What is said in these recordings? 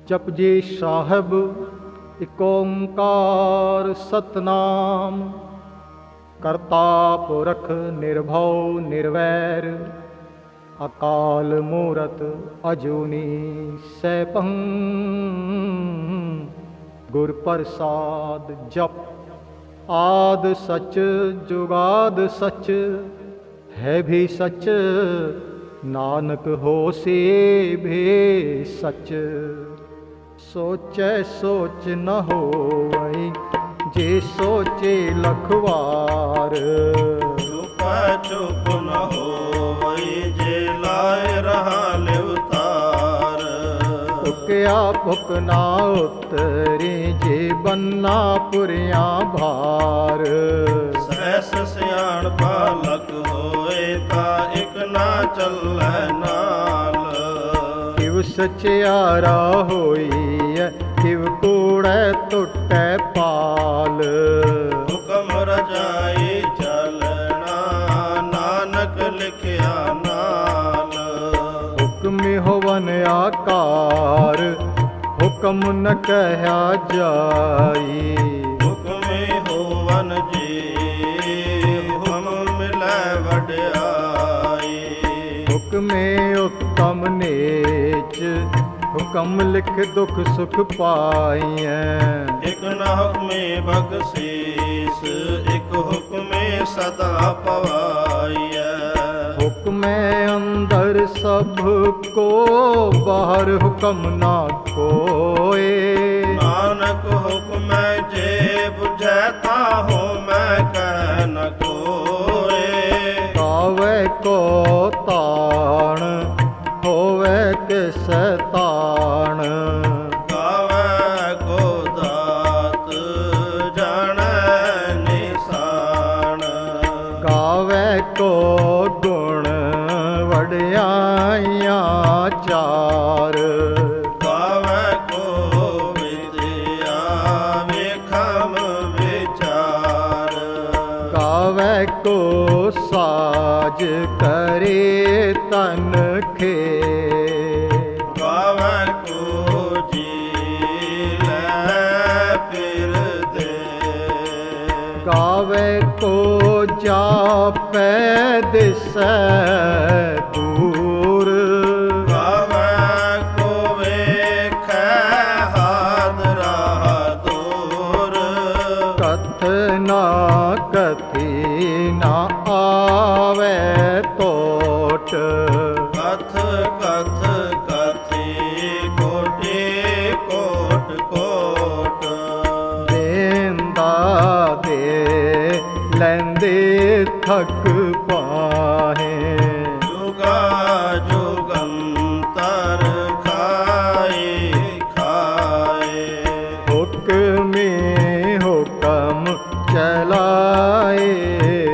जपजी साहिब एक ओंकार सतनाम। करता पुरख निर्भव निर्वैर, अकाल मूरत अजूनी सैभं। गुर प्रसाद जप। आद सच जुगाद सच, है भी सच नानक होसी भी सच। सोचै सोच न होवै, जे सोचे लखवार। चुप चुप न होवै, जे लाए रहा लिवतार। फुकया फुक ना उतरी, जे बन्ना पुरिया भार। सहस सियाण पालक होए, ता इक ना चलै नाल। किव सचियारा होइए, किव कूड़ै टुटै पाल। हुकम रजाई चलना, नानक लिखिया नाल। हुक्म होवन आकार, हुक्म न कहया जाई। हुक्म होवन जी, हुक्म मिलै वड्याई। हुक्मे उत्तम नीच, हुक्म लिख दुख सुख पाइਐ। इक न हुक्मे बख्शीस, इक हुक्मे सदा पवाइਐ। हुक्मे अंदर सब को, बाहर हुक्म ना कोय। नानक हुक्मै जे बुझै, ताहु मैं कह न कोय। कावै को ताण, होवै किसै ताण। गावै को दात, जाणै निशान। गावै को गुण, वड्याइयां चार। गावै को विद्या, विखम विचार। गावै को साज, करे तन खे। गावै को जी लै फिर दे। गावै को जापै दिसै दूर। गावै को वेखै हादरा दूर। कथ ना कथी ना आवे तोट। कथ कथ कथी, कोटि कोट कोट। देंदा दे लैंदे थक पाहे। जुगा जुगंतर खाए खाए। हुक्मे हुक्म चलाए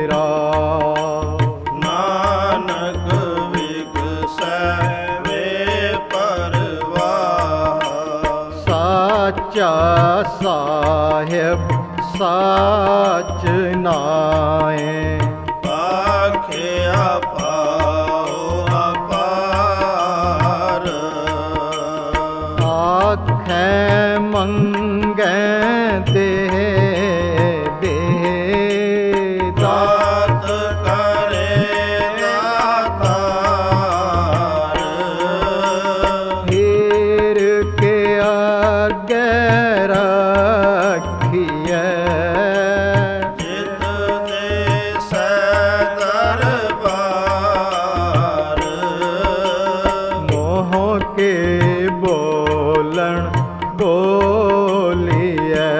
राह। नानक विगसै वे परवाह। साचा साहिब साच नाए। आख्या पाओ अपार। आखै मंगै दे दे। दात करे दातार। हीर के आगे रखिए। जित देसै दरबार। मोह के बोलन बोलिए।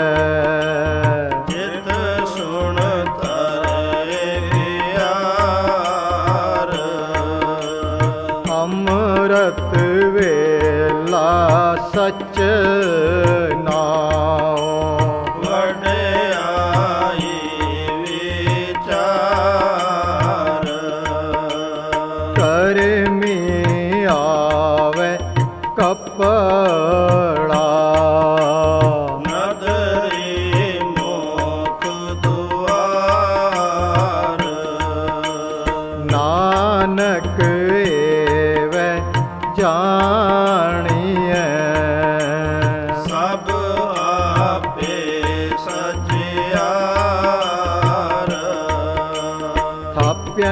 जित सुन तरे प्यार। अमृत वेला सच नाओ। वड्याई विचार। करमी आवे कपड़ा। नदरी मुख दुआर। नानक एवै जानिए।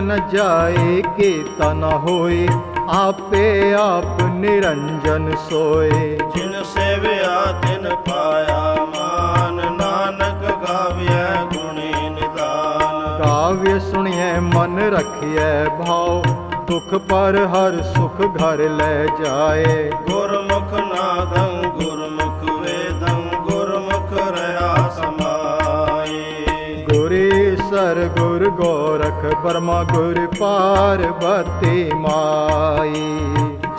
न जाए कीता न होए, आपे आप निरंजन सोए। जिन सेविया तिन पाया मान, नानक गाव्य गुणी निदान। काव्य सुनिए मन रखिए भाव, दुख पर हर सुख घर ले जाए। गुरमुख नादं गुरमुख वेदं, गुरमुख रहा समाए। गुरीसर गुर गोरख ब्रह्मा गुर पार्वती माई।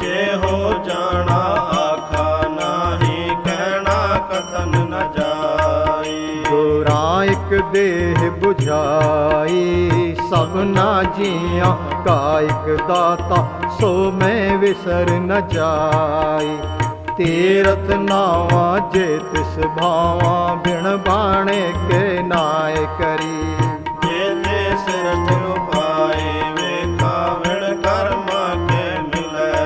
जे हो जाना आखा नाही, कहना कथन न जाई। गुराइक देह बुझाई, सबना जिया काइक दाता, सो मैं विसर न जाई। तीरथ नावा जे तिस भावा, बिन बाणे के नाय करी। जे ते सिरथ उपाय, वेखा विण कर्मा के मिलै।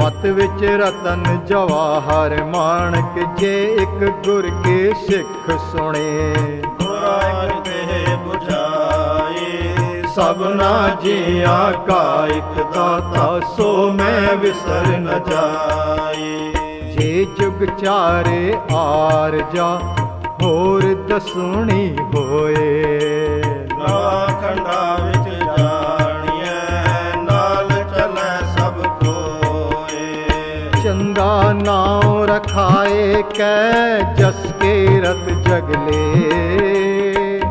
मत विच रतन जवाहर माणक, जे एक गुर के सिख सुने। गुराग देह बुझाए, सबना जिया काइक दाता, सो मैं विसर न जाई। जे जुग चारे आर जा, होर दसुणी होए। नवा खंडा विच जाणिए, नाल चलै सब कोए। चंगा नाम रखाए कै, जस के रत जगले।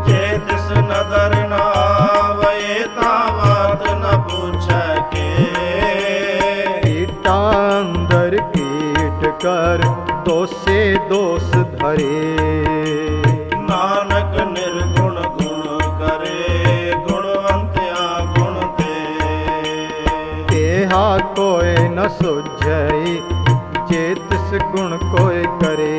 जे तिस नदर न आवै, तावत न पूछै के। कीटा अंदर कीट कर, दोषे दोष धरे। नानक निर्गुण गुण करे, गुणवंत्या गुण दे। केहा कोय न सुझई, जे तिस गुण कोय करे।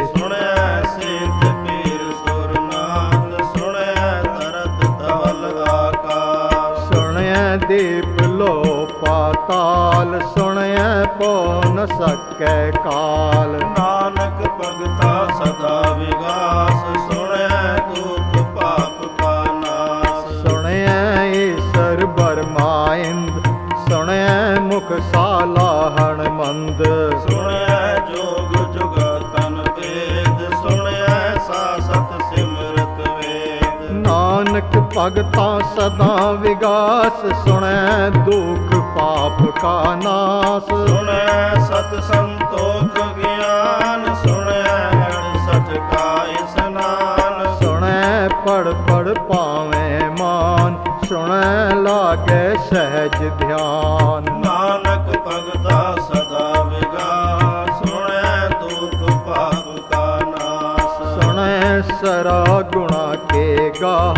सुਣਿਆ ਸਿੰਧ ਪੀਰ ਸੁਰਨਾਥ, ਸੁਣਿਆ ਧਰਤ ਧਵਲ ਆਕਾਸ਼। ਸੁਣਿਆ ਦੀਪ ਲੋ ਪਾਤਾਲ, ਸੁਣਿਆ ਪੋ ਨ ਸਕੈ ਕਾਲ। ਨਾਨਕ ਭਗਤਾ ਸਦਾ ਵਿਗਾਸ, ਸੁਣਿਆ ਦੁਖ ਪਾਪ ਕਾ ਨਾਸ। ਸੁਣਿਆ ਈਸਰ ਬਰਮਾਇੰਦ, ਸੁਣਿਆ ਮੁਖ ਸਾਲਾਹਣ ਮੰਦ। ਸੁਣਿਆ ਜੋਗ ਜੁਗਤਨ ਵੇਦ, ਸੁਣਿਆ ਸਾਸਤ ਸਿਮਰਤ ਵੇਦ। ਨਾਨਕ ਭਗਤਾ ਸਦਾ ਵਿਗਾਸ, ਸੁਣੈ ਦੁਖ ਪਾਪ ਕਾ ਨਾਸ। ਸੁਣਿਆ ਸਤ ਸੰਤੋਖ ਗਿਆਨ, ਸੁਣਿਆ 68 ਕਾ ਇਸਨਾਨ। ਸੁਣੈ ਪੜ ਪੜ ਪਾਵੇਂ ਮਾਨ, ਸੁਣੈ ਲਾਗੈ ਸਹਿਜ ਧਿਆਨ। ਨਾਨਕ ਭਗਤਾ ਸਦਾ ਵਿਗਾਸ, ਸੁਣਿਆ ਦੁਖ ਪਾਪ ਕਾ ਨਾਸ। ਸੁਣੈ ਸਰਾ ਗੁਣਾ ਕੇ ਗਾਹ,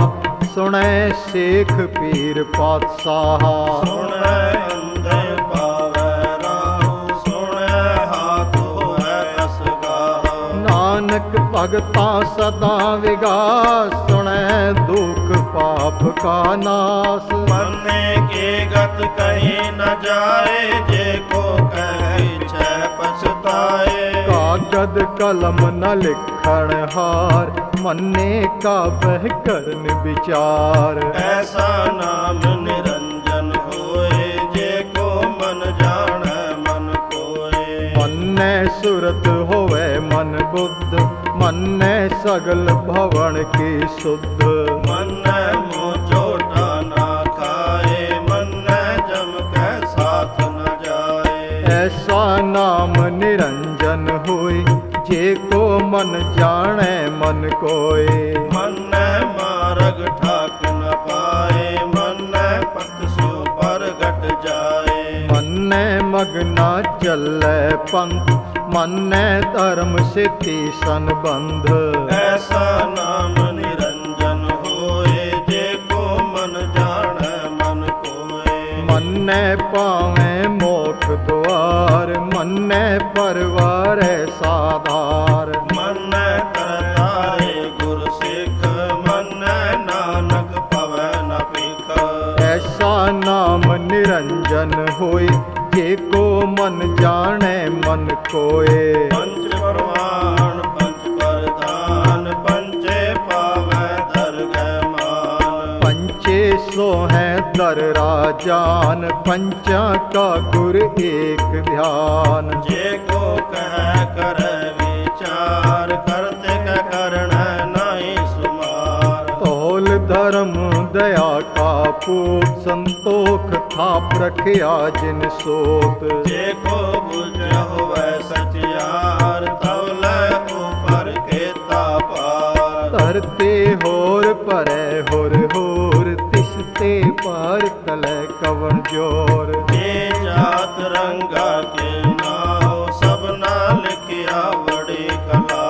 ਸੁਣੈ ਸੇਖ ਪੀਰ ਪਾਤਸ਼ਾਹ। ਸੁਣਿਆ ਅੰਧੇ ਪਾਵੈ ਰਾਹੂ, ਸੁਣਿਆ ਹਾਥ ਹੋਇ ਅਸਗਾਹ। ਨਾਨਕ ਭਗਤਾ ਸਦਾ ਵਿਗਾਸ, ਸੁਣੈ ਦੁਖ ਪਾਪ ਕਾ ਨਾਸ। ਮੰਨੇ ਕੇ ਗਤ ਕਹੀ ਨ ਜਾਏ, ਜੇ ਕੋ ਕਹਿ ਛੈ ਪਛਤਾਏ। ਕਾਗਦ ਕਲਮ ਨ ਲਿਖਣ ਹਾਰ, ਮੰਨੇ ਕਾ ਬਹਿ ਕਰਨ ਵਿਚਾਰ। ਐਸਾ ਨਾਮ ਨਿਰੰਜਨ ਹੋਏ, ਜੇ ਕੋ ਮਨ ਜਾਣੈ ਮਨ ਕੋਏ। ਮੰਨੈ ਸੁਰਤ ਹੋਵੇ ਮਨ ਬੁੱਧ, ਮੰਨੈ ਸਗਲ ਭਵਨ ਕੀ ਸੁਧ। ਮੰਨੈ ਮੋਹ ਝੋਟਾ ਨਾ ਖਾਏ, ਮੰਨੈ ਜਮ ਕੈ ਸਾਥ ਨ ਜਾਏ। ਐਸਾ ਨਾਮ ਨਿਰੰਜਨ ਹੋਏ, ਜੇ ਕੋ ਮਨ ਜਾਣੈ ਮਨ ਕੋਏ। ਮੰਨੈ ਮਾਰਗ ਠਾਕ ਨ ਪਾਏ, ਮੰਨੈ ਪਤ ਸੋ ਪ੍ਰਗਟ ਜਾਏ। ਮੰਨੈ ਮਗਨਾ ਚੱਲੈ ਪੰਥ, ਮੰਨੈ ਧਰਮ ਸਿੱਧੀ ਸੰਬੰਧ। ਐਸਾ ਨਾਮ ਨਿਰੰਜਨ ਹੋਏ, ਜੇ ਕੋ ਮਨ ਜਾਣੈ ਮਨ ਕੋਏ। ਮੰਨੈ ਪਾਵੇਂ ਮੋਖ ਦੁਆਰ, ਮੰਨੈ ਪਰਵਾਰੈ ਸਾਧਾਰ। ਮੰਨੈ ਕਰਤਾਰੇ ਗੁਰ ਸਿੱਖ, ਮੰਨੈ ਨਾਨਕ ਭਵੈ ਨ ਭਿਖ। ਐਸਾ ਨਾਮ ਨਿਰੰਜਨ ਹੋਏ, ਜੇ ਕੋ ਮਨ ਜਾਣੈ ਮਨ ਕੋਏ। ਪੰਚ ਪਰਵਾਨ ਪੰਚ ਪਰਧਾਨ, ਪੰਚੇ ਪਾਵੈ ਦਰਗਹਿ ਮਾਨ। ਪੰਚੇ दर राजान, पंचा का गुर एक ध्यान। जे को कह कर विचार, करते क करण नहीं सुमार। तौल धर्म दया का पूत, संतोख थाप रखिया जिन सोत। जे को बुझ होवे सचियार, तौल ऊपर केता पार। तरते होर परै होर होर, तिसते पार तलै कवन जोर। जे जात रंगा के नाव, सबना लिखिया बड़ी कला।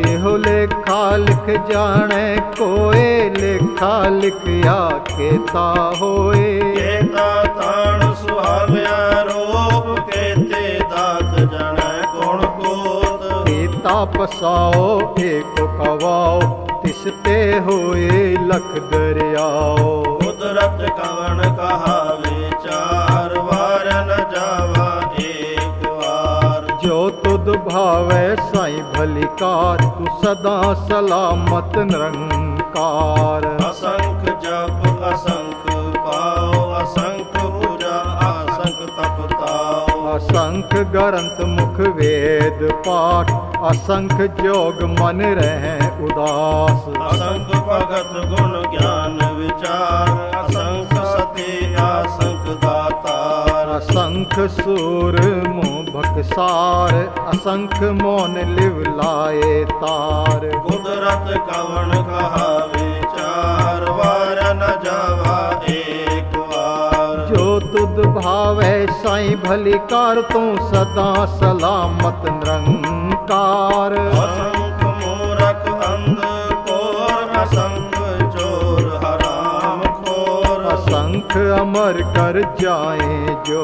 एहो लेखा लिख जाने कोए, लेखा लिखिया केता होए। केता ताण सुहाव्या रूप, केते दात जन गुण कोत। केता पसाओ एक कवाओ, तिसते होए लख दरियाओ। कुदरत कवन कहा विचार, वार न जावा एक वार। जो तुद भावै साईं भलिकार, तू सदा सलामत निरंकार। असंख जप असंख पाओ, असंख पूजा असंख तप ताओ। असंख ग्रंथ मुख वेद पाठ, असंख जोग मन रहे उदास। असंख भगत गुण ज्ञान विचार, असंख सती असंख दातार। असंख सूर मुँह भकसार, असंख मौन लिव लाए तार। कुदरत कवन कहा विचार, वार न जावा एक वार। जो तुद भावै साईं भलिकार, तू सदा सलामत निरंकार। असंख मूरख अंध कोर, असंख चोर हराम खोर। असंख अमर कर जाए जो,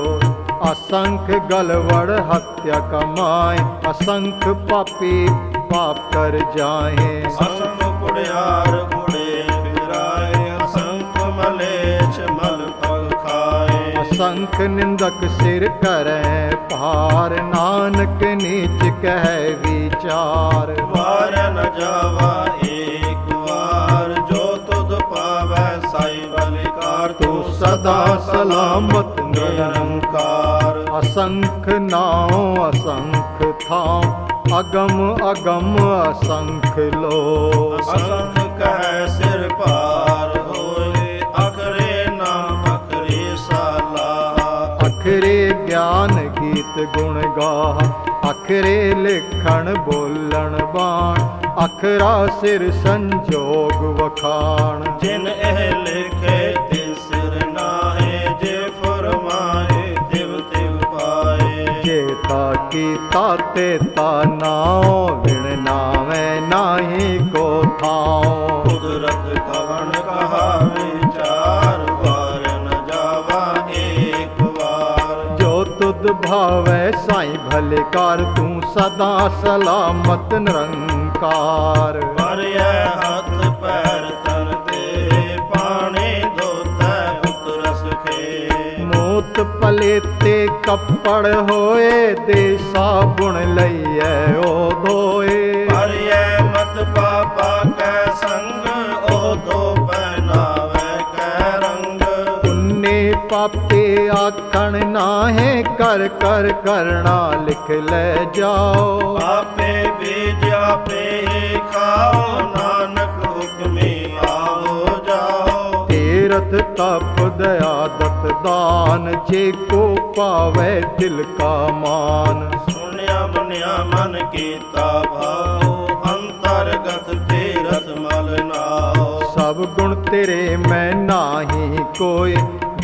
असंख गलवड़ हत्या कमाए। असंख पापी पाप कर जाए। असंख कुड़ियार कुड़े फिराए, असंख मलेच्छ मल पग खाए। असंख निंदक सिर करें पार, नानक नीच कह विचार। वार न जावा एक वार, जो तुद पावै साई बलिकार। तू सदा सलामत निरंकार। असंख नाव असंख थाम, अगम अगम असंख लो। असंख कह सिर पार होए, अखरे नाम अखरे साला। अखरे ज्ञान गीत गुण गाह, अखरे लिखण बोलण बाण। अखरा सिर संजोग वखाण। जिन एह लिखे तिन सिर नाहे, जे फरमाए तिव तिव पाए। जेता कीता तेता नाओ, विण नावे नाही को थाओ। कुदरत कवन कहा विचार, वार न जावा एक वार। जो तुद भावै साईं भलिकार, तू सदा सलामत निरंकार। मरिय हाथ पैर तन दे, पानी धोता उतरस खे। मूत पलेते कपड़ होए, दे साबुण लइए ओ धोए। मरिय मत पापा कै संग, ओ दो पहनावे कै रंग। पुन्ने पापे आखण नाहे, कर कर करना लिख ले जाओ। आपे बीज आपे ही खाओ, नानक हुक्मी आओ जाओ। तीरथ तप दया दत दान, जे को पावे दिल का मान। सुनिया मनिया मन कीता भाओ, अंतर्गत तीरथ मल नाओ। सब गुण तेरे मैं नाही कोय,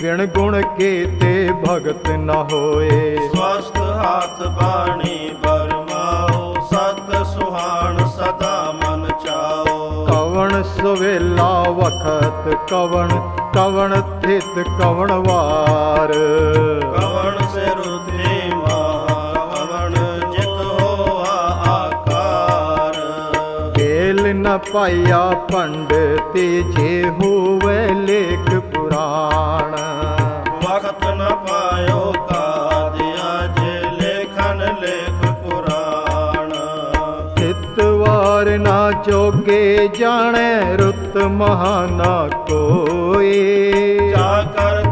विण गुण के ते भगत न होए। स्वस्थ हाथ बाणी बरमाओ, सत सुहान सदा मन चाओ। कवन सवेला वखत कवन, कवन थित कवन वार। कवन से रुद्री महा, कवन जित होआ आकार। खेल न पाया पंडित, जे हुए लेख पुराण। वक्त न पायो का दिया, जे लेखन लेख पुराण। हितवार ना जोगे जाने, रुत महाना कोई। जाकर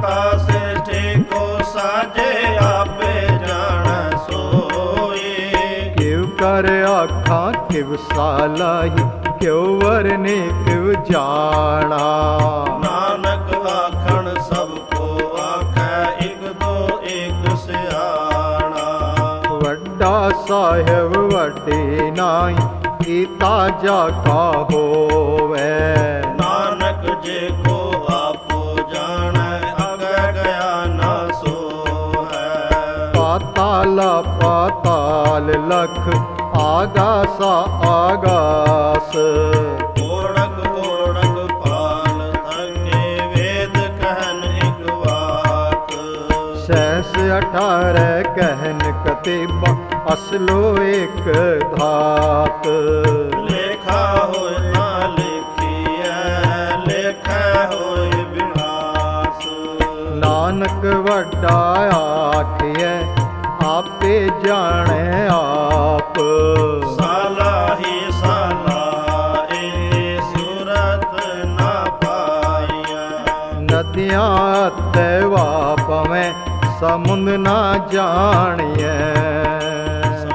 ਸਾਜੇ ਆਪੇ ਜਾਣੈ ਸੋਈ। ਕਿਵ ਕਰ ਆਖਾਂ ਕਿਵ ਸਾਲਾਹੀ, ਕਿਉ ਵਰਨੇ ਕਿਵ ਜਾਣਾ। ਨਾਨਕ ਆਖਣ ਸਭ ਕੋ ਆਖੈ, ਇਕ ਦੋ ਏਕ ਸਿਆਣਾ। ਵੱਡਾ ਸਾਹਿਬ ਵੱਡੇ ਨਾਈ, ਕੀਤਾ ਜਾ ਕਾ ਹੋਵੇ। ਨਾਨਕ ਜੇ ਕੋ ਆਪੋ ਜਾਣੈ, ਅਗੈ ਗਿਆ ਨਾ ਸੋਹੈ। ਪਾਤਾਲਾ ਪਾਤਾਲ ਲਖ, ਆਗਾਸਾ ਆਗਾਸ। ਓੜਕ ਓੜਕ ਪਾਲ ਥਕੇ, ਵੇਦ ਕਹਿਨ ਇਕ ਵਾਕ। ਸਹਿਸ 18 ਕਹਿਨ ਕਤੇਬਾ, ਅਸਲੋ ਏਕ ਧਾਤ। ਲੇਖਾ ਹੋਇ ਨਾ ਲੇਖੀਐ, ਲੇਖੈ ਹੋਇ ਵਿਨਾਸ਼। ਨਾਨਕ ਵੱਡਾ ਆਖਿਐ, ਆਪੇ ਜਾਣੈ ਆਪ। ਸਾਲਾਹੀ ਸਾਲਾ ਏ, ਸੂਰਤ ਨਾ ਪਾਈਐ। ਨਦੀਆਂ ਤੇ ਵਾਪਵੇਂ, ਸਮੁੰਦ ਨਾ ਜਾਣੀਐ।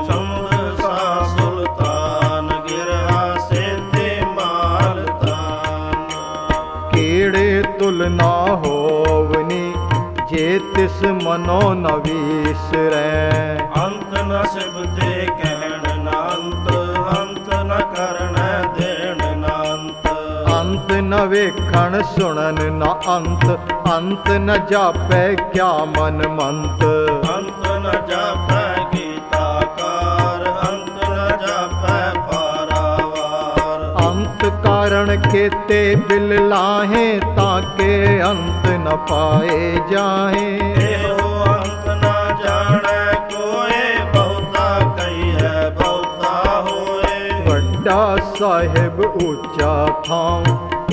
ਸਮੁੰਦ ਸਾ ਸੁਲਤਾਨ, ਗਿਰਹਾ ਸੇਤੇ ਮਾਲ ਤਾਨ। ਕੀੜੇ ਤੁਲ ਨਾ ਹੋਵਨੀ, ਜੇ ਤਿਸ ਮਨੋ ਨ ਵੀਸਰੈ। ਅੰਤ ਨ ਸਿਬਤੇ ਕਹਿਣ ਨਾ ਅੰਤ, ਅੰਤ ਨ ਕਰਣੈ ਦੇਣ ਨਾ ਅੰਤ। ਅੰਤ ਨ ਵੇਖਣ ਸੁਣਨ ਨ ਅੰਤ, ਅੰਤ ਨ ਜਾਪੈ ਕਿਆ ਮਨ ਮੰਤ। ਅੰਤ ਨ ਜਾਪੈ ਗੀਤਾਕਾਰ, ਅੰਤ ਨ ਜਾਪੈ ਪਾਰਾਵਾਰ। ਅੰਤ ਕਾਰਣ ਕੇਤੇ ਬਿਲ ਲਾਹੇ, ਤਾਂ ਕੇ ਅੰਤ ਨ ਪਾਏ ਜਾਹੇ। ਇਹੋ ਅੰਤ ਨ ਜਾਣੈ ਕੋਇ, ਬਹੁਤਾ ਕਹੀਐ ਬਹੁਤਾ ਹੋਏ। ਵੱਡਾ ਸਾਹਿਬ ਉੱਚਾ ਥਾਂ,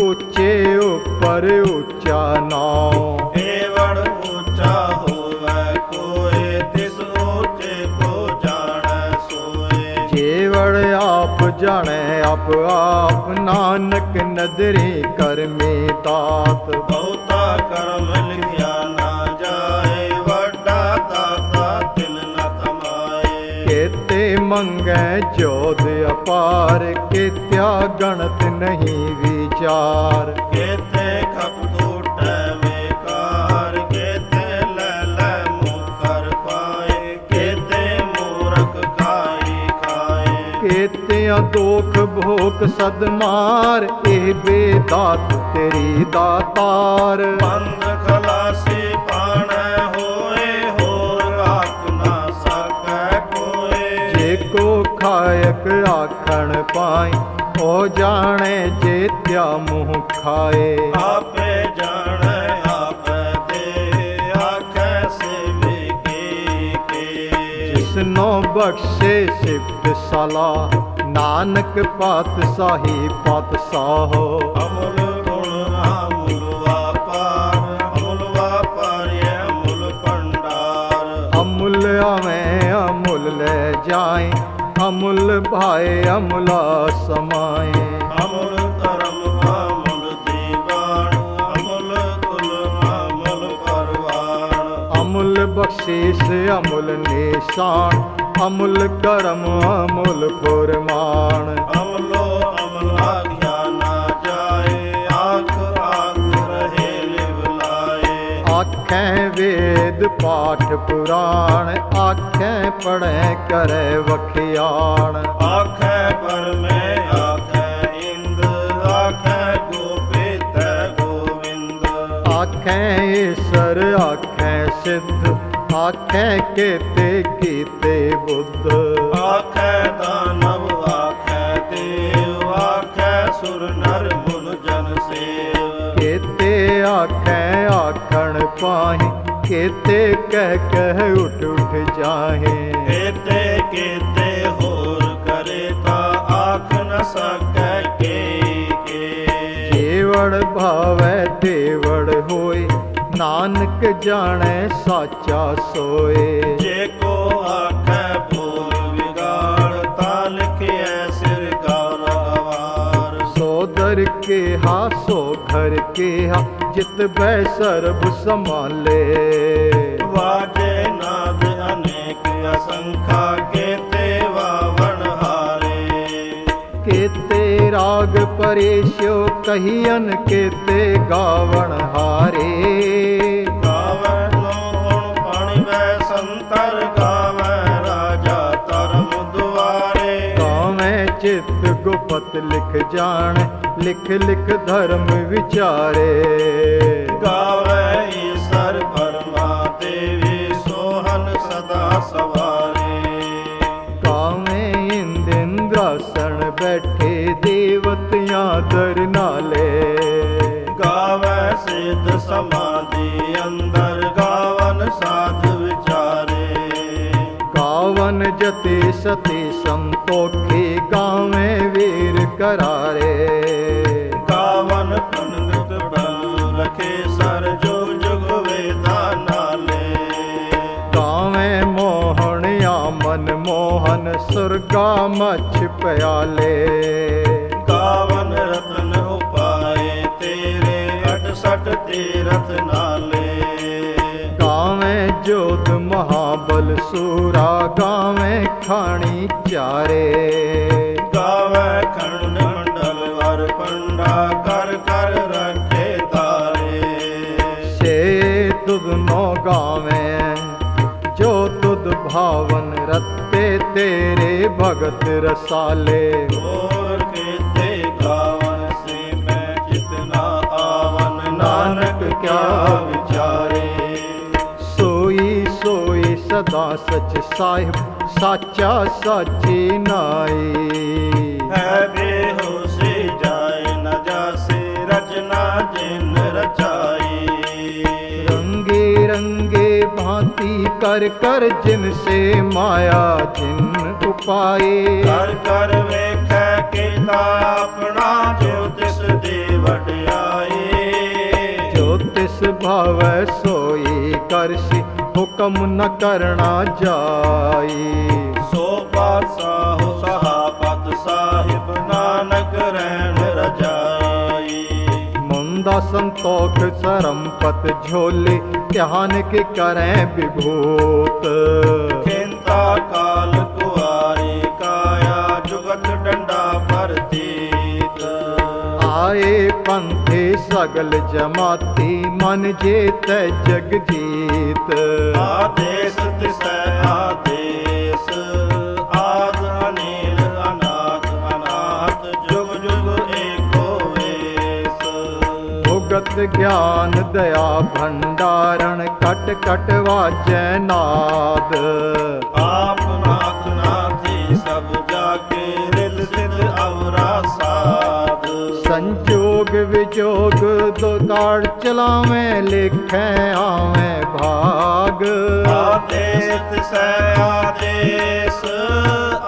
ਉੱਚੇ ਉੱਪਰ ਉੱਚਾ ਨਾਉ। ਏਵੜ ਉੱਚਾ ਹੋਵੈ ਕੋਇ, ਤਿਸ ਉੱਚੇ ਕੋ ਜਾਣੈ ਸੋਏ। ਜੇਵੜ ਆਪ ਜਾਣੈ ਆਪ ਆਪ, ਨਾਨਕ ਨਦਰੀ ਕਰਮੀ ਦਾਤ। ਬਹੁਤਾ ਕਰਮ ਲਿਖਿਆ ਨਾ ਜਾਏ, ਵੱਡਾ ਦਾਤਾ ਤਿਲ ਨ ਤਮਾਏ। ਕੇਤੇ ਮੰਗੈ ਜੋਧ ਅਪਾਰ, ਕੇਤਿਆ ਗਣਤ ਨਹੀਂ ਵਿਚਾਰ। ਕੇਤੇ ਖਪ ਟੂਟੈ ਵੇਕਾਰ, ਕੇਤੇ ਲੈ ਲੈ ਮੂੰਹ ਕਰ ਪਾਏ। ਕੇਤੇ ਮੂਰਖ ਖਾਈ ਖਾਏ। ਕੇਤਿਆਂ ਦੋਖ ਭੋਗ ਸਦ ਮਾਰ, ਇਹ ਬੇਦਾਤ ਤੇਰੀ ਦਾਤਾਰ। ਬੰਦ ਖਲਾਸੀ ਪਾਣੈ ਹੋਏ, ਹੋਰ ਆਖ ਨਾ ਸਕੈ ਕੋਏ। ਜੇ ਕੋ ਖਾਇਕ ਆਖਣ ਪਾਈ, ਉਹ ਜਾਣੇ ਜੇਤਿਆ ਮੂੰਹ ਖਾਏ। ਆਪੇ ਜਾਣੈ ਆਪੇ ਦੇ, ਆਖੈ ਸੇਵੇ ਕੇ। ਜਿਸਨੋ ਬਖਸ਼ੇ ਸਿਫਤ ਸਲਾ, ਨਾਨਕ ਪਾਤਸ਼ਾਹੀ ਪਾਤਸ਼ਾਹੋ। ਅਮੁਲ ਗੁਣ ਅਮੁਲ ਵਾਪਾਰ, ਅਮੁਲ ਵਾਪਾਰਿਐ ਅਮੁਲ ਭੰਡਾਰ। ਅਮੁੱਲ ਆਵੇਂ ਅਮੁੱਲ ਲੈ ਜਾਏ, ਅਮੁੱਲ ਭਾਏ ਅਮੁਲਾ ਸਮਾਏ। ਅਮੁਲ ਧਰਮ ਅਮੁਲ ਦੀਵਾਨ, ਅਮੁਲ ਕੁਲ ਅਮੁਲ ਪਰਵਾਨ। ਅਮੁੱਲ ਬਖਸ਼ੀਸ਼ ਅਮੁੱਲ ਨਿਸ਼ਾਨ, ਅਮੁੱਲ ਕਰਮ ਅਮੁੱਲ ਫੁਰਮਾਨ। ਅਮਲੋ ਅਮਲ ਆਖਿਆ ਨਾ ਜਾਏ, ਆਖ ਆਖ ਰਹੇ ਲਿਵ ਲਾਏ। ਆਖੈ ਵੇਦ ਪਾਠ ਪੁਰਾਣ, ਆਖੈ ਪੜੈ ਕਰੈ ਵਖਿਆਣ। ਆਖੈ ਪਰਮੇ ਆਖੈ ਇੰਦ, ਆਖੈ ਗੋਪੀਤੈ ਗੋਵਿੰਦ। ਆਖੈ ਈਸਰ ਆਖੈ ਸਿੱਧ, ਆਖੈ ਕੇਤੇ ਕੀਤੇ ਬੁੱਧ। ਆਖੈ ਦਾਨਵ ਆਖੈ ਦੇਵ, ਆਖੈ ਸੁਰ ਨਰ ਮੁਨ ਜਨ ਸੇਵ। ਕੇਤੇ ਆਖੈ ਆਖਣ ਪਾਹੀ, ਕੇਤੇ ਕਹਿ ਉਠ ਉਠ ਜਾਹੇ। ਕੇਤੇ ਕੇਤੇ ਹੋਰ ਕਰੇ, ਤਾਂ ਆਖ ਨ ਸਕੈ ਕੇ। ਜੇਵੜ ਭਾਵੈ ਤੇਵੜ ਹੋਏ, ਨਾਨਕ ਜਾਣੈ ਸਾਚਾ ਸੋਏ। ਜੇ ਕੋ ਆਖੈ ਭੂਲ ਵਿਗਾੜ, ਤਾਂ ਲਿਖਿਐ ਸਿਰ ਗੌਰ ਅਵਾਰ। ਸੋ ਦਰ ਕੇਹਾ ਸੋ ਘਰ ਕੇਹਾ, ਜਿਤ ਬੈ ਸਰਬ ਸੰਭਾਲੇ। ਵਾਜੇ असंखा केते वावण हारे। केते राग परेश्यो कहियन केते गावण हारे। गावै नो गुण पणिवै संतर गावै राजा धर्म दुआरे। गावै चित गुपत लिख जान लिख लिख धर्म विचारे। गावै ईश्वर परमा देवी सोहन सदा सवारे। गावै इंद्रासन बैठे देवतियां दर नाले। गावै सिद्ध समाधि अंदर गावन साध विचारे। गावन जते सती संतोखे गावै वीर करारे। गावन पंडित बल रखे सर जुग जुग वेदा नाले। गावै मोहनिया मन मोहन सुरगा मछ प्याले। गावन रतन उपाय तेरे 68 तीरथ नाले। गावै जोध महाबल सूरा गावै खाणी चारे। गावै खंड मंडल वर पंडा कर कर रखे तारे। से तुद नो गावै जो तुद भावन रत्ते तेरे भगत रसाले। और केते गावन से मैं जितना आवन नानक क्या विचारे। सोई सोई सदा सच साहिब साचा साची नाई। है बेहोशी जाए न जासे रचना जिन रचाई। रंगे रंगे भांति कर कर जिनसे माया जिन उपाए। कर कर वेखै केता अपना ज्योतिष दे वड्याई। ज्योतिष भावै सोई करसी हुक्म न करना जाई। सो पातशाह सहाबत साहिब नानक रहन रजाई। मुंदा संतोख सरमपत झोले ध्यान के करें विभूत। खिंता काल कुआरी काया जुगत डंडा परतीत। आए पंथे सगल जमाती मन जेत जग जीत। आदेश तिसै आदेश आद अनिल अनाथ अनाथ जुग जुग एको वेश। भुगत ज्ञान दया भंडारण कट कट वाजै नाद। आप नाथ नाथी सब जाके रिद सिद अवरा साध। संजोग विजोग दो काड़ चलावें लिखें आवें भाग। आदेश तिसै आदेश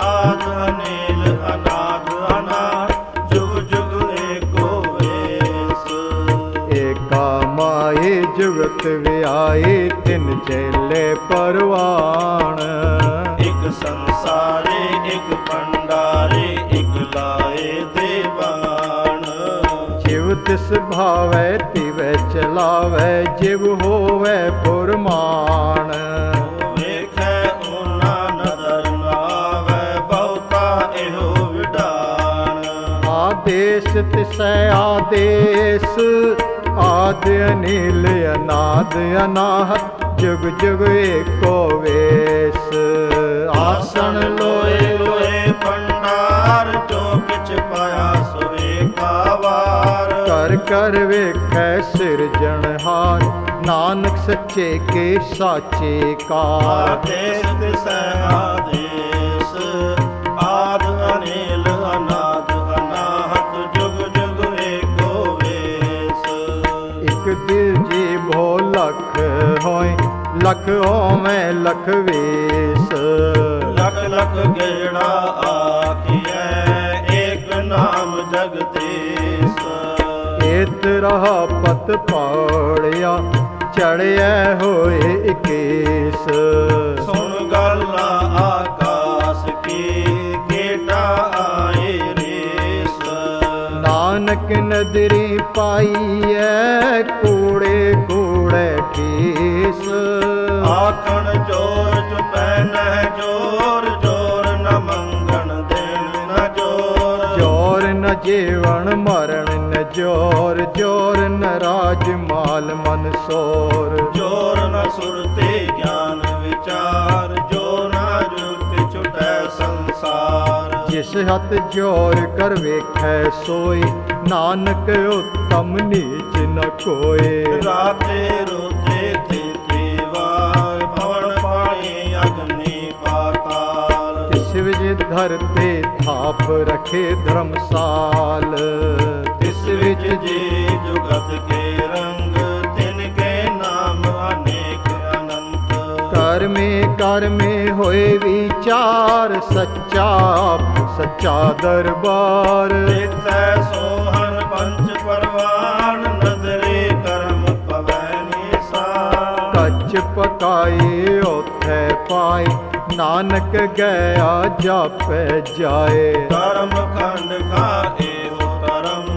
आद अनिल अनाथ अनाथ जुग जुग एको वेश। एका माए जुगत व्याए तिन चेले परवान। एक संसारे एक पंडारे एक लाए देवान। जिव तिस भावै तिवै चलावै जिव होवै फुरमान। वेखै ओना नदर न आवै बहुता एहो विडान। आदेश तिसै आदेश आद अनिल अनाद अनाहत जुग जुग एको वेश। आसन लोए लोए भंडार जो किछ पाया सो एका वार। कर कर वेखै सिरजनहार नानक सच्चे के साचे कार। आदेश तिसै आदेश आद अनिल अनाद अनाहत जुग जुग एको वेश। एक दिल जी भो लख होय लख होवें लख वेश। लख लख गेड़ा आखिए एक नाम जगदीश। एत रहा पत पाड़िया चढ़िया होए इकेश। सुन गल्ला आकाश की गेटा आए रेस। नानक नदरी पाइए कूड़े कूड़े ठीस। आखण जोर चुप ਪੈਨਹਿ ਜੋਰ, ਜੋਰ ਨ ਮੰਗਣ ਦੇਣ ਨ ਜੋਰ। ਜੋਰ ਨ ਜੀਵਨ ਮਰਨ ਨ ਜੋਰ, ਜੋਰ ਨ ਰਾਜ ਮਾਲ ਮਨ ਸੋਰ। ਜੋਰ ਨ ਸੁਰਤੀ ਗਿਆਨ ਵਿਚਾਰ, ਜੋਰ ਨ ਜੁਗਤਿ ਛੁਟੈ ਸੰਸਾਰ। ਜਿਸ ਹੱਥ ਜੋਰ ਕਰ ਵੇਖੈ ਸੋਈ, ਨਾਨਕ ਉਤਮ ਨੀਚ ਨ ਕੋਏ। ਰਾਤੇ ਰੋਤੇ ਤੇਤੀ ਵਾਰ, ਭਵਨ ਪਾਣੀ ਅਗਨੀ ਪਾਤਾਲ। ਤਿਸ ਵਿਜ ਧਰਤੇ ਥਾਪ ਰਖੇ ਧਰਮਸਾਲ, ਤਿਸ ਵਿਚ ਜੀ ਜੁਗਤ ਕੇ ਰੰਗ, ਤਿਨ ਕੇ ਨਾਮ ਅਨੇਕ ਅਨੰਤ। ਕਰਮੇ ਹੋਏ ਵਿਚਾਰ, ਸੱਚਾ ਸੱਚਾ ਦਰਬਾਰ। ਤੇਥੈ ਸੋਹਨ ਪੰਚ ਪਰਵਾਨ, ਨਦਰੇ ਕਰਮ ਪਵੈ ਨਿਸਾਰ। ਕੱਚ ਪਕਾਏ ਓਥੈ ਪਾਏ, ਨਾਨਕ ਗਿਆ ਜਾਪੈ ਜਾਏ। ਕਰਮ ਖੰਡ ਕਾ ਏਹੋ ਧਰਮ,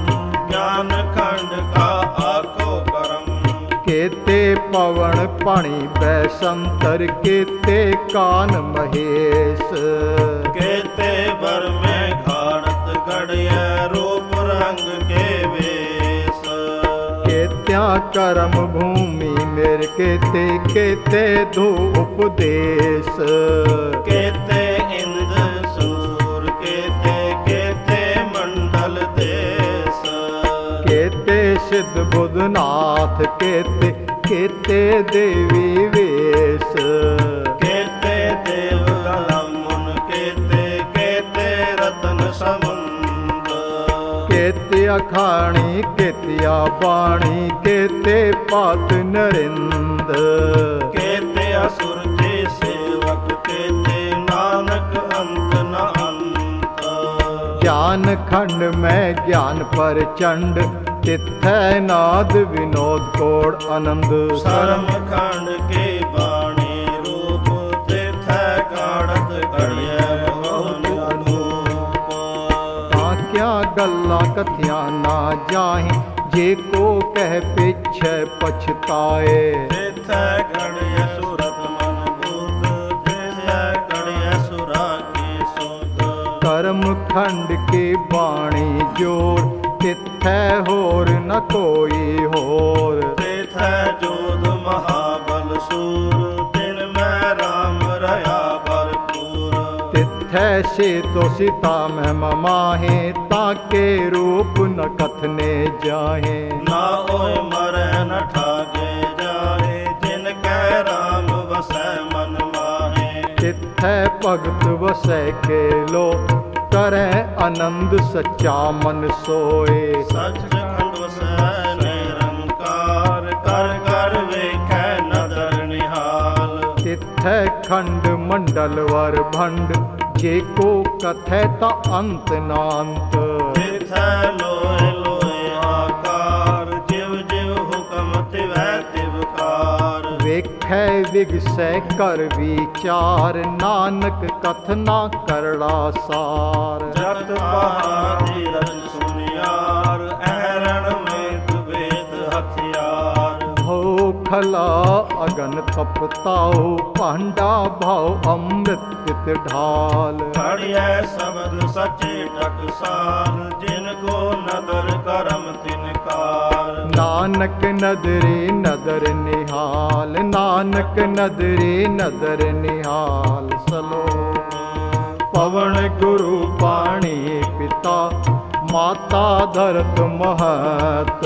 ਗਿਆਨ ਖੰਡ ਕਾ ਆਖੋ ਕਰਮ। ਕੇਤੇ ਪਵਨ ਪਾਣੀ ਬੈਸੰਤਰ, ਕੇਤੇ ਕਾਨ ਮਹੇਸ਼। ਕੇਤੇ ਬਰ ਮੈਂ ਘਾੜਤ ਗੜਿਐ, ਰੂਪ ਰੰਗ ਕੇ ਵੇਸ। ਕੇਤਿਆਂ ਕਰਮ ਭੂਮੀ ਮੇਰ, ਕੇਤੇ ਕੇਤੇ ਧੂ ਉਪਦੇਸ਼। ਕੇਤੇ ਇੰਦ ਸੂਰ, ਕੇਤੇ ਕੇਤੇ ਮੰਡਲ ਦੇਸ। ਕੇਤੇ ਸਿੱਧ ਬੁੱਧਨਾਥ, ਕੇਤੇ ਕੇਤੇ ਦੇਵੀ ਵੇਸ। ਕੇਤੇ ਦੇਵ ਗਲਮੁਨ, ਕੇਤੇ ਕੇਤੇ ਰਤਨ ਸਮੁੰਦ। ਕੇਤੇ ਅਖਾਣੀ ਕੇਤਿਆ ਬਾਣੀ, ਕੇਤੇ ਪਾਤ ਨਰਿੰਦ। ਕੇਤੇ ਅਸੁਰ ਕੇ ਸੇਵਕ, ਕੇਤੇ ਨਾਨਕ ਅੰਤ ਨ ਅੰਤ। ਗਿਆਨ ਖੰਡ ਮੈਂ ਗਿਆਨ ਪ੍ਰਚੰਡ, ਤਿਥੈ ਨਾਦ ਵਿਨੋਦ ਕੋੜ ਆਨੰਦ। ਸਰਮ ਖੰਡ ਕੇ ਬਾਣੀ ਰੂਪ, ਤੇਥੈ ਕਾੜਤ ਘੜਿਐ ਮੋਹਨ ਧੂਪ। ਤਾਂ ਕਿਆ ਗੱਲਾਂ ਕਥਿਆਂ ਨਾ ਜਾਹੇ, ਜੇ ਕੋ ਕਹਿ ਪਿਛੈ ਪਛਤਾਏ। ਤੇਥੈ ਘੜਿਐ ਸੁਰਤ ਮਨ ਬੁੱਧ, ਤੇਥੈ ਘੜਿਐ ਸੁਰਾ ਕੀ ਸੁਧ। ਕਰਮ ਖੰਡ ਕੀ ਬਾਣੀ ਜੋਰ, ਤਿਥੈ ਹੋਰ ਨ ਕੋਈ ਹੋਰ। ਤੇਥੈ ਜੋਧ ਮਹਾਬਲ ਸੂਰ, ਤਿਨ ਮੈਂ ਰਾਮ ਰਹਾ ਭਰਪੂਰ। ਤਿਥੈ ਸੇਤੋ ਸੀਤਾ ਮਹਿ ਮਮਾਹੇ, ਤਾਕੇ ਰੂਪ ਨ ਕਥਨੇ ਜਾਹੇ। ਨਾ ਓਏ ਮਰੈ ਨ ਠਾਗੇ ਜਾਏ, ਜਿਨ ਕੈ ਰਾਮ ਵਸੈ ਮਨ ਮਾਹੇ। ਤਿਥੈ ਭਗਤ ਵਸੈ ਕੇਲੋ, ਕਰੈ ਆਨੰਦ ਸੱਚਾ ਮਨ ਸੋਏ। ਸੱਚਖੰਡ ਵਸੈ ਨਿਰੰਕਾਰ, ਕਰ ਕਰ ਵੇਖੈ ਨਦਰ ਨਿਹਾਲ। ਤਿਥੈ ਖੰਡ ਮੰਡਲ ਵਰ ਭੰਡ, ਜੇ ਕੋ ਕਥੈ ਤਾ ਅੰਤ ਨਾੰਤ। ਤੇਥੈ ਲੋਏ ਲੋਏ ਆਕਾਰ, ਜਿਵ ਜਿਵ ਹੁਕਮ ਤਿਵੈ ਤਿਵਕਾਰ। ਵੇਖੈ ਵਿਗਸੈ ਕਰ ਵਿਚਾਰ, ਨਾਨਕ ਕਥਨਾ ਕਰੜਾ ਸਾਰ। ਜਤ ਬਹਾਦੀ ਰਜ ਸੁਨਿਆਰ, ਐਰਣ ਮੇਦ ਵੇਦ ਹਥਿਆਰ। ਹੋ ਖਲਾ ਅਗਨ ਤਪਤਾਉ, ਭਾਂਡਾ ਭਾਉ ਅੰਮ੍ਰਿਤ ਤਿਤ ਢਾਲ। ਘੜਿਐ ਸ਼ਬਦ ਸਚੇ ਟਕਸਾਲ, ਜਿਨ ਕੋ ਨਦਰ ਕਰਮ ਤਿਨ ਕਾਰ। ਨਾਨਕ ਨਦਰੇ ਨਦਰ ਨਿਹਾਲ, ਨਾਨਕ ਨਦਰੇ ਨਦਰ ਨਿਹਾਲ। ਸਲੋ ਪਵਨ ਗੁਰੂ ਪਾਣੀ ਪਿਤਾ, ਮਾਤਾ ਧਰਤ ਮਹਤ।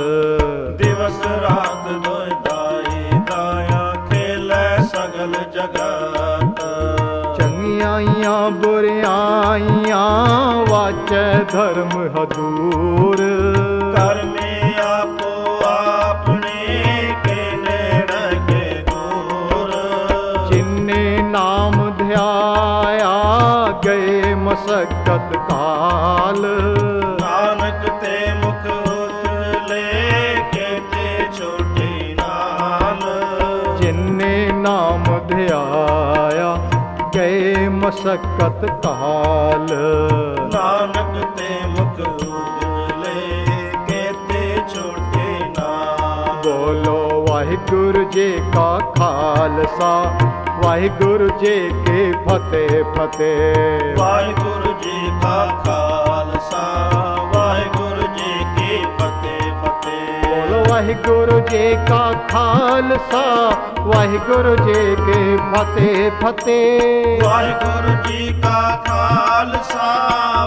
ਦਿਵਸ ਰਾਤ ਦੋਇ ਦਾਈ ਦਾਇਆ, ਖੇਲੈ ਸਗਲ ਜਗਤ। ਚੰਗਿਆਈਆਂ ਬੁਰਿਆਈਆਂ, ਵਾਚੈ ਧਰਮ ਹਦੂਰ। ਕਰਮੇ ਆਪੋ ਆਪਣੇ, ਕੇ ਨੇੜੇ ਕੇ ਦੂਰ। ਜਿਨੇ ਨਾਮ ਧਿਆਇਆ, ਗਏ ਮਸਕਤ ਕਾਲ। ਨਾਨਕ ਤੇ ਮੁਖ ਉਜਲੇ, ਕੇਤੇ ਛੋਟੀ ਨਾਲ। ਜਿਨੇ ਨਾਮ ਧਿਆਇਆ, ਗਏ ਮਸਕਤ ਕਾਲ। ਨਾਨਕ ਤੇ ਮੁਖ ਉਜਲੇ, ਕੇਤੇ ਛੋਟੇ ਨਾਲ। ਬੋਲੋ ਵਾਹਿਗੁਰੂ ਜੀ ਕਾ ਖਾਲਸਾ, ਵਾਹਿਗੁਰੂ ਜੀ ਕੀ ਫਤਿਹ ਫਤਿਹ। ਵਾਹਿਗੁਰੂ ਜੀ ਕਾ ਖਾਲਸਾ ਵਾਹਿਗੁਰੂ ਜੀ ਕੀ ਫਤਿਹ ਫਤਿਹ। ਬੋਲੋ ਵਾਹਿਗੁਰੂ ਜੀ ਕਾ ਖਾਲਸਾ ਵਾਹਿਗੁਰੂ ਜੀ ਕੀ ਫਤਿਹ ਫਤਿਹ। ਵਾਹਿਗੁਰੂ ਜੀ ਕਾ ਖਾਲਸਾ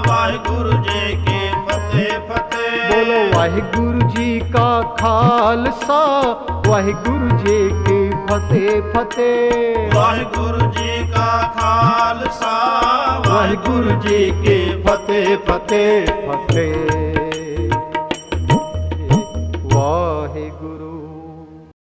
ਵਾਹਿਗੁਰੂ ਜੀ ਕੀ ਫਤਿਹ ਫਤਿਹ। ਬੋਲੋ ਵਾਹਿਗੁਰੂ ਜੀ ਕਾ ਖਾਲਸਾ ਵਾਹਿਗੁਰੂ ਜੀ ਕੀ ਫਤਿਹ ਫਤਿਹ। ਵਾਹਿਗੁਰੂ ਜੀ ਕਾ ਖਾਲਸਾ ਵਾਹਿਗੁਰੂ ਜੀ ਕੀ ਫਤਿਹ ਫਤਿਹ। ਫਤਿਹ।